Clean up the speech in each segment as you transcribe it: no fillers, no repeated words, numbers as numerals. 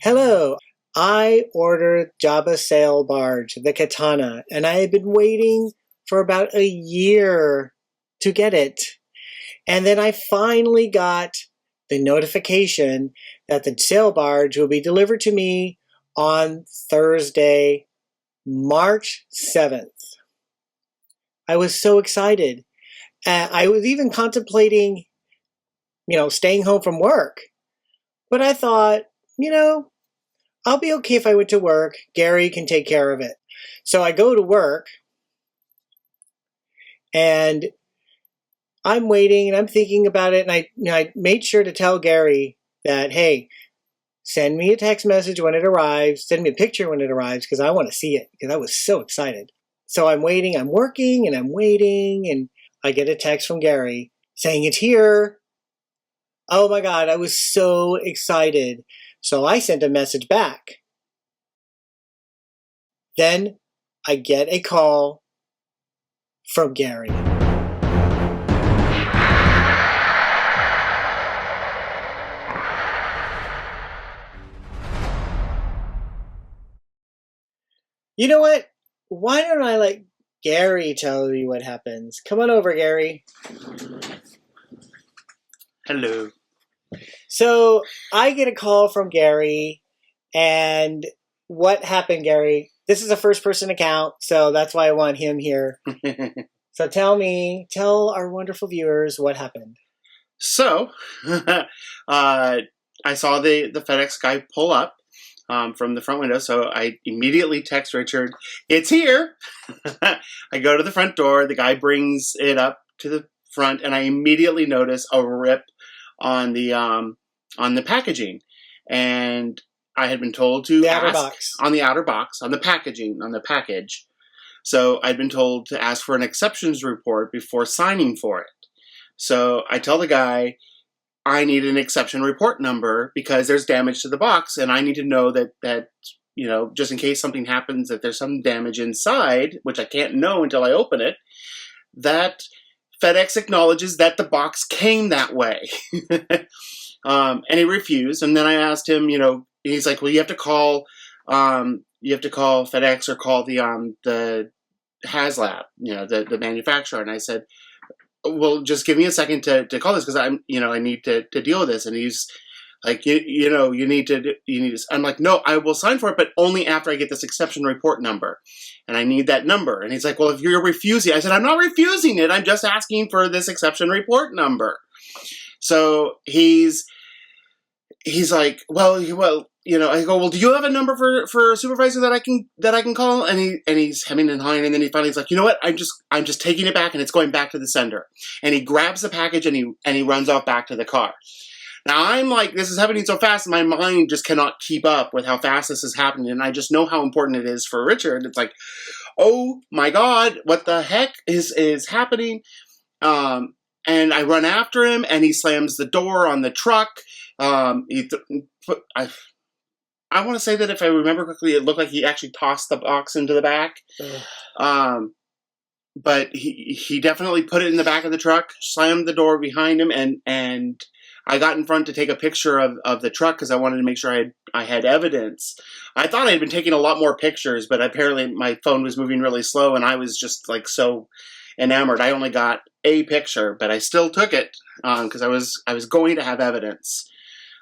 Hello, I ordered Jabba sail barge, the katana, and I had been waiting for about a year to get it. And then I finally got the notification that the sail barge will be delivered to me on Thursday, March 7th. I was so excited. I was even contemplating, staying home from work. But I thought, I'll be okay if I went to work. Gary can take care of it. So I go to work and I'm waiting and I'm thinking about it. And I made sure to tell Gary that, hey, send me a text message when it arrives. Send me a picture when it arrives because I want to see it because I was so excited. So I'm waiting. I'm working and I'm waiting. And I get a text from Gary saying it's here. Oh my God, I was so excited. So I sent a message back. Then I get a call from Gary. You know what? Why don't I let Gary tell you what happens? Come on over, Gary. Hello. So I get a call from Gary, and what happened, Gary? This is a first-person account, so that's why I want him here. So tell our wonderful viewers what happened. So, I saw the FedEx guy pull up from the front window, so I immediately text Richard, it's here! I go to the front door, the guy brings it up to the front, and I immediately notice a rip on the packaging. And I had been told to ask on the outer box, on the packaging, on the package. So I'd been told to ask for an exceptions report before signing for it. So I tell the guy, I need an exception report number because there's damage to the box, and I need to know that just in case something happens, that there's some damage inside, which I can't know until I open it, that FedEx acknowledges that the box came that way. And he refused. And then I asked him, he's like, well, you have to call FedEx or call the HasLab, the manufacturer. And I said, well, just give me a second to call this because I need to deal with this. And he's like, you need to. I'm like, no, I will sign for it, but only after I get this exception report number, and I need that number. And he's like, well, if you're refusing, I said, I'm not refusing it. I'm just asking for this exception report number. So he's like, well, I go, well, do you have a number for a supervisor that I can call? And he's hemming and hawing, and then he finally's like, you know what? I'm just taking it back, and it's going back to the sender. And he grabs the package and he runs off back to the car. Now I'm like, this is happening so fast, my mind just cannot keep up with how fast this is happening, and I just know how important it is for Richard. It's like, oh my God, what the heck is happening? And I run after him, and he slams the door on the truck. I want to say that if I remember correctly, it looked like he actually tossed the box into the back. But he definitely put it in the back of the truck, slammed the door behind him, and I got in front to take a picture of the truck because I wanted to make sure I had evidence. I thought I had been taking a lot more pictures, but apparently my phone was moving really slow, and I was just like so enamored. I only got a picture, but I still took it because I was going to have evidence.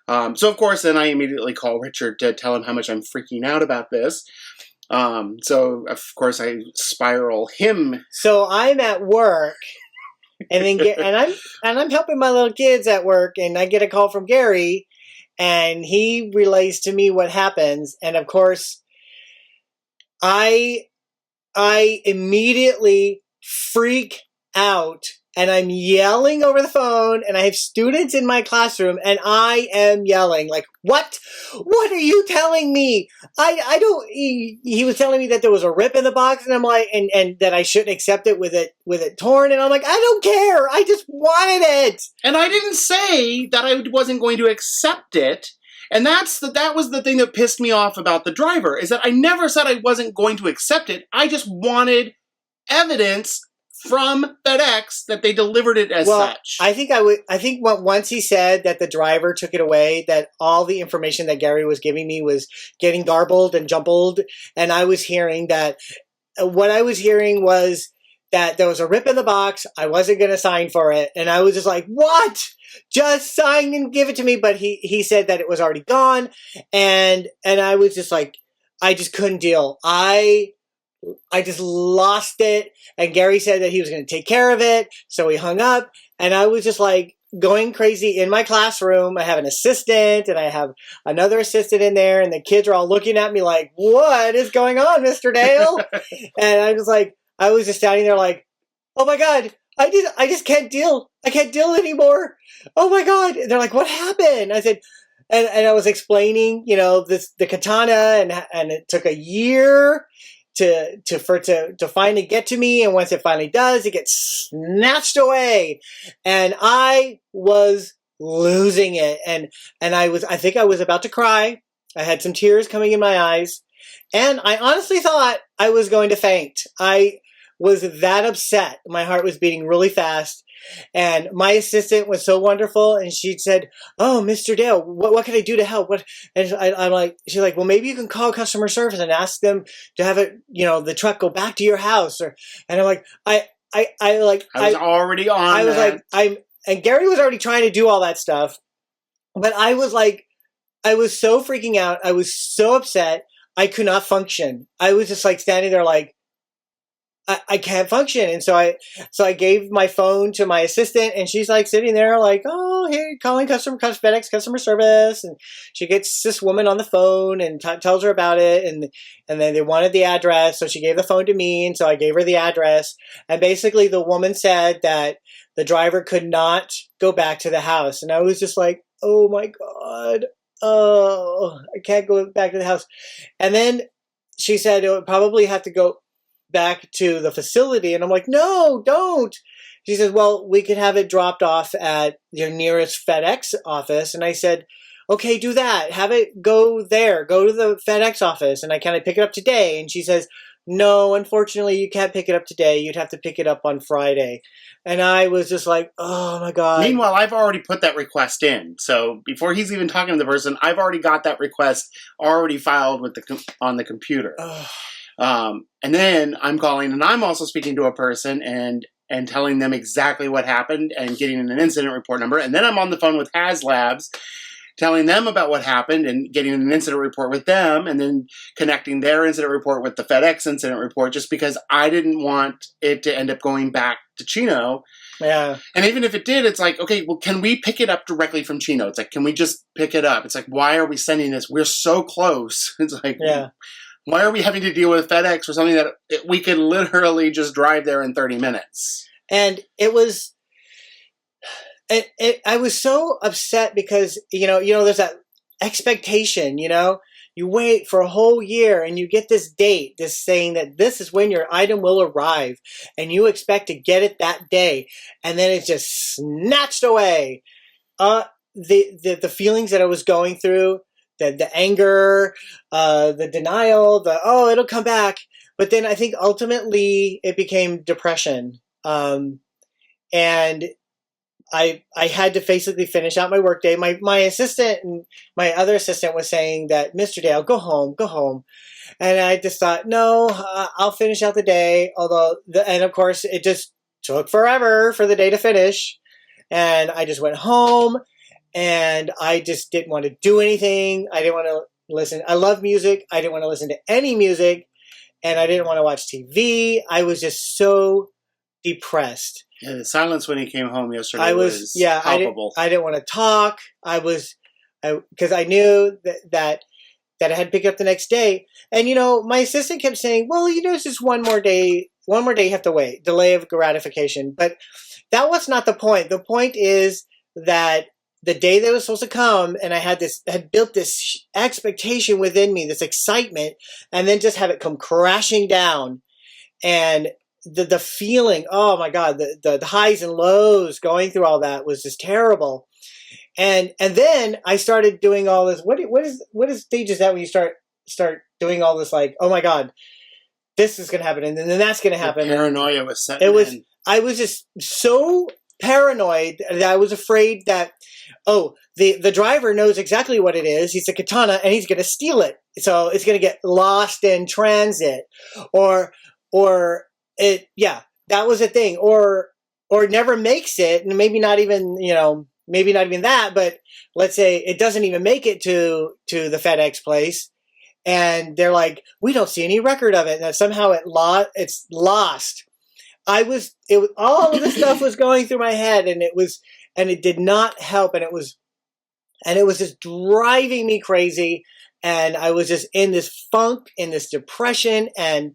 So of course, then I immediately call Richard to tell him how much I'm freaking out about this. So of course I spiral him. So I'm at work, and then I'm helping my little kids at work, and I get a call from Gary, and he relays to me what happens, and of course, I immediately freak out. And I'm yelling over the phone, and I have students in my classroom, and I am yelling, like, what? What are you telling me? I don't, he was telling me that there was a rip in the box, and I'm like, and that I shouldn't accept it with it torn, and I'm like, I don't care, I just wanted it. And I didn't say that I wasn't going to accept it, and that was the thing that pissed me off about the driver, is that I never said I wasn't going to accept it, I just wanted evidence from FedEx that they delivered it as such. I think once he said that the driver took it away, that all the information that Gary was giving me was getting garbled and jumbled, and I was hearing that. What I was hearing was that there was a rip in the box. I wasn't going to sign for it, and I was just like, "What? Just sign and give it to me." But he said that it was already gone, and I was just like, I just couldn't deal. I just lost it. And Gary said that he was going to take care of it. So he hung up, and I was just like going crazy in my classroom. I have an assistant, and I have another assistant in there, and the kids are all looking at me like, "What is going on, Mr. Dale?" And I was just standing there like, "Oh my God, I just can't deal. I can't deal anymore. Oh my God." And they're like, "What happened?" I said, and I was explaining, the katana, and it took a year to finally get to me, and once it finally does, it gets snatched away, and I was losing it, and I think I was about to cry. I had some tears coming in my eyes, and I honestly thought I was going to faint. I was that upset. My heart was beating really fast. And my assistant was so wonderful, and she said, "Oh, Mr. Dale, what can I do to help?" And she's like, "Well, maybe you can call customer service and ask them to have it, the truck go back to your house." And I'm like, I was already on. I was like, and Gary was already trying to do all that stuff, but I was like, I was so freaking out. I was so upset. I could not function. I was just like standing there like, I can't function. And so I gave my phone to my assistant, and she's like sitting there like, "Oh, here, calling FedEx customer service." And she gets this woman on the phone and tells her about it. And then they wanted the address. So she gave the phone to me. And so I gave her the address. And basically the woman said that the driver could not go back to the house. And I was just like, "Oh my God. Oh, I can't go back to the house." And then she said it would probably have to go back to the facility, and I'm like, "No, don't." She says, "Well, we could have it dropped off at your nearest FedEx office." And I said, "Okay, do that. Have it go there. Go to the FedEx office, and can I pick it up today?" And she says, "No, unfortunately, you can't pick it up today. You'd have to pick it up on Friday." And I was just like, "Oh my God." Meanwhile, I've already put that request in. So before he's even talking to the person, I've already got that request already filed on the computer. And then I'm calling, and I'm also speaking to a person and telling them exactly what happened and getting an incident report number. And then I'm on the phone with HasLabs, telling them about what happened and getting an incident report with them, and then connecting their incident report with the FedEx incident report, just because I didn't want it to end up going back to Chino. Yeah. And even if it did, it's like, okay, well, can we pick it up directly from Chino? It's like, can we just pick it up? It's like, why are we sending this? We're so close. It's like, yeah. Why are we having to deal with FedEx for something that we could literally just drive there in 30 minutes? And it was, I was so upset because, there's that expectation, you wait for a whole year and you get this date, this saying that this is when your item will arrive, and you expect to get it that day. And then it's just snatched away. The feelings that I was going through, the anger, the denial, it'll come back. But then I think ultimately it became depression. And I had to basically finish out my workday. My assistant and my other assistant was saying that, "Mr. Dale, go home. And I just thought, no, I'll finish out the day. And of course it just took forever for the day to finish. And I just went home. And I just didn't want to do anything. I didn't want to listen. I love music. I didn't want to listen to any music. And I didn't want to watch TV. I was just so depressed. Yeah, the silence when he came home yesterday was palpable. I didn't want to talk. Because I knew that I had to pick it up the next day. And, my assistant kept saying, "Well, it's just one more day you have to wait. Delay of gratification." But that was not the point. The point is that the day that was supposed to come, and I had built this expectation within me, this excitement, and then just have it come crashing down. And the feeling, oh my God, the highs and lows going through all that was just terrible. And then I started doing all this. What is stage is that when you start doing all this, like, oh my God, this is going to happen, and then that's going to happen. The paranoia was setting in. I was just so paranoid that I was afraid that, oh, the driver knows exactly what it is. He's a katana and he's going to steal it. So it's going to get lost in transit or that was a thing or never makes it. And maybe not even, maybe not even that, but let's say it doesn't even make it to the FedEx place. And they're like, we don't see any record of it. And somehow it's lost. All of the stuff was going through my head and it did not help. And it was just driving me crazy. And I was just in this funk, in this depression, and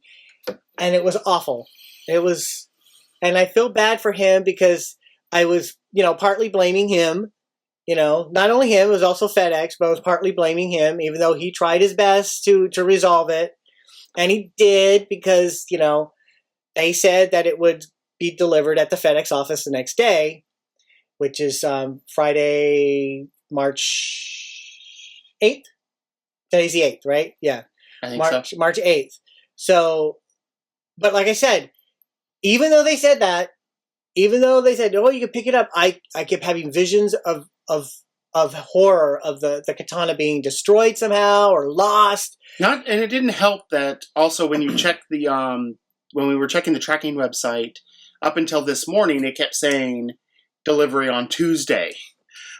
it was awful. And I feel bad for him because I was, partly blaming him. Not only him, it was also FedEx, but I was partly blaming him, even though he tried his best to resolve it. And he did because, they said that it would be delivered at the FedEx office the next day, which is Friday, March 8th. Today's the 8th, right? Yeah. I think so. March 8th. So, but like I said, even though they said, oh, you can pick it up, I kept having visions of horror of the katana being destroyed somehow or lost. And it didn't help that also when you check when we were checking the tracking website, up until this morning, it kept saying delivery on Tuesday.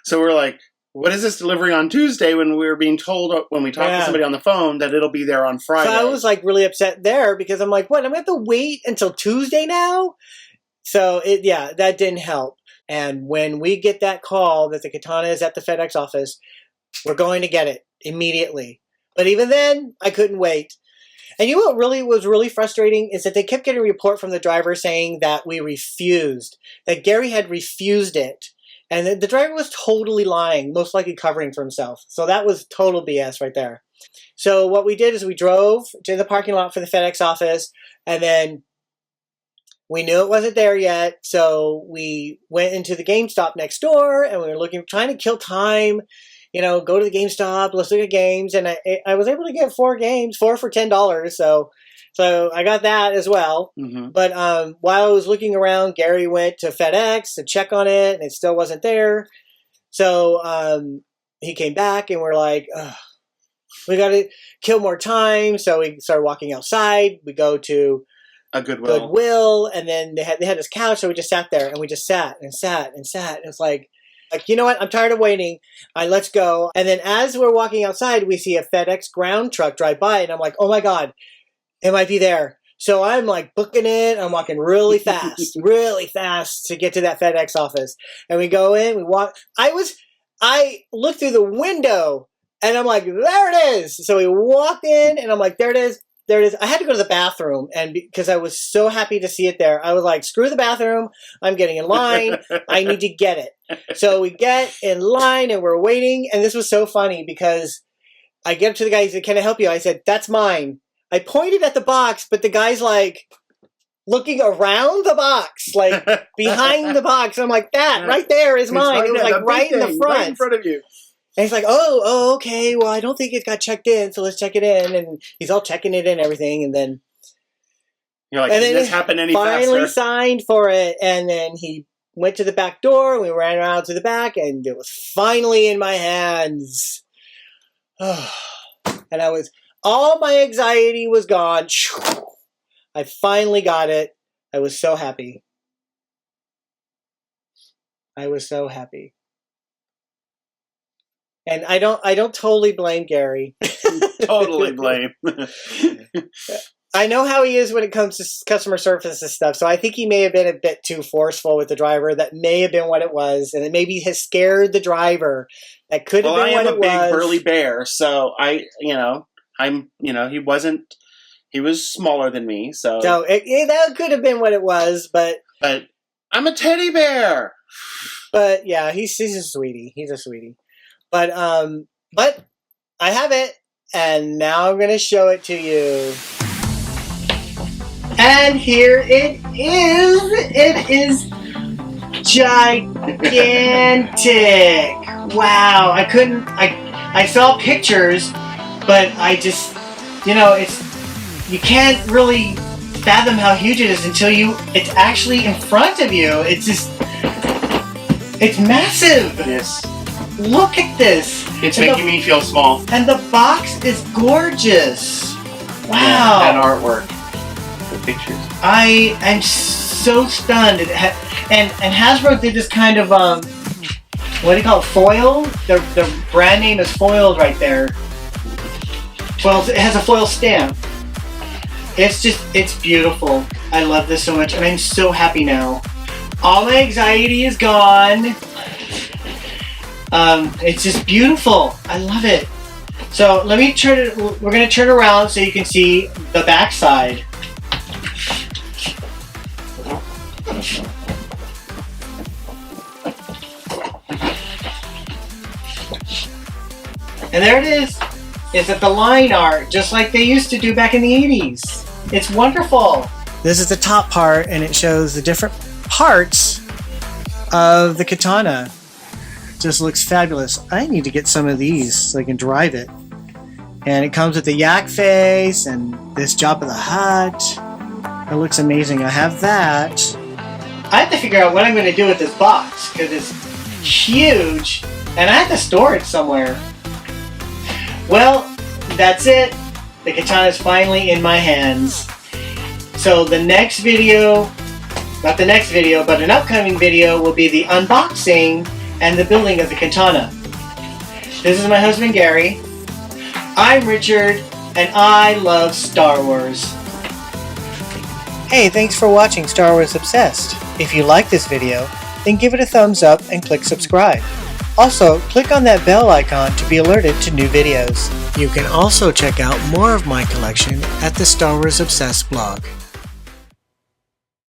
So we're like, what is this delivery on Tuesday when we were being told when we talked to somebody on the phone that it'll be there on Friday? So I was like really upset there because I'm like, what? I'm going to have to wait until Tuesday now? So that didn't help. And when we get that call that the katana is at the FedEx office, we're going to get it immediately. But even then, I couldn't wait. And what really was really frustrating is that they kept getting a report from the driver saying that we refused, that Gary had refused it. And the driver was totally lying, most likely covering for himself. So that was total BS right there. So what we did is we drove to the parking lot for the FedEx office, and then we knew it wasn't there yet. So we went into the GameStop next door, and we were trying to kill time, go to the GameStop, let's look at games. And I was able to get 4 games, 4 for $10. So I got that as well. Mm-hmm. But while I was looking around, Gary went to FedEx to check on it, and it still wasn't there. So he came back, and we're like, we got to kill more time. So we started walking outside. We go to a Goodwill, and then they had this couch, so we just sat there, and we just sat and sat and sat. And it's like, you know what? I'm tired of waiting. Let's go. And then as we're walking outside, we see a FedEx ground truck drive by, and I'm like, oh my God, it might be there. So I'm like booking it. I'm walking really fast to get to that FedEx office. And we go in, we walk. I looked through the window, and I'm like, there it is. So we walked in, and I'm like, there it is. There it is. I had to go to the bathroom, and because I was so happy to see it there, I was like, screw the bathroom. I'm getting in line. I need to get it. So we get in line, and we're waiting. And this was so funny because I get up to the guy. He said, can I help you? I said, that's mine. I pointed at the box, but the guy's like looking around the box, like behind the box. I'm like, that right there is mine. It was like right in the front. Right in front of you. And he's like, oh, okay. Well, I don't think it got checked in, so let's check it in. And he's all checking it in and everything. And then you're like, did this happen any faster? Finally signed for it. And then he went to the back door. And we ran around to the back, and it was finally in my hands. And all my anxiety was gone. I finally got it. I was so happy. And I don't totally blame Gary. Totally blame. I know how he is when it comes to customer service and stuff, so I think he may have been a bit too forceful with the driver. That may have been what it was, and it maybe has scared the driver. That could have been what it was. Well, I am a big burly bear, so he was smaller than me, so. So that could have been what it was, but I'm a teddy bear! But yeah, he's a sweetie. He's a sweetie. But I have it, and now I'm going to show it to you. And here it is. It is gigantic. Wow. I saw pictures, but I just, you can't really fathom how huge it is until it's actually in front of you. It's just, it's massive. Yes. Look at this. It's making me feel small. And the box is gorgeous. Wow. Yeah, that artwork. The pictures. I am so stunned. And Hasbro did this kind of, what do you call it, foil? Their brand name is foiled right there. Well, it has a foil stamp. It's beautiful. I love this so much, and I'm so happy now. All my anxiety is gone. It's just beautiful. I love it. So let me turn it. We're gonna turn around so you can see the back side. And there it is. It's at the line art, just like they used to do back in the 80s. It's wonderful. This is the top part, and it shows the different parts of the katana. Just looks fabulous. I need to get some of these so I can drive it. And it comes with the yak face and this Jabba the Hutt. It looks amazing. I have that. I have to figure out what I'm going to do with this box because it's huge, and I have to store it somewhere. Well, that's it. The katana is finally in my hands. So the next video, not the next video, but an upcoming video will be the unboxing and the building of the katana. This is my husband Gary. I'm Richard, and I love Star Wars. Hey, thanks for watching Star Wars Obsessed. If you like this video, then give it a thumbs up and click subscribe. Also, click on that bell icon to be alerted to new videos. You can also check out more of my collection at the Star Wars Obsessed blog.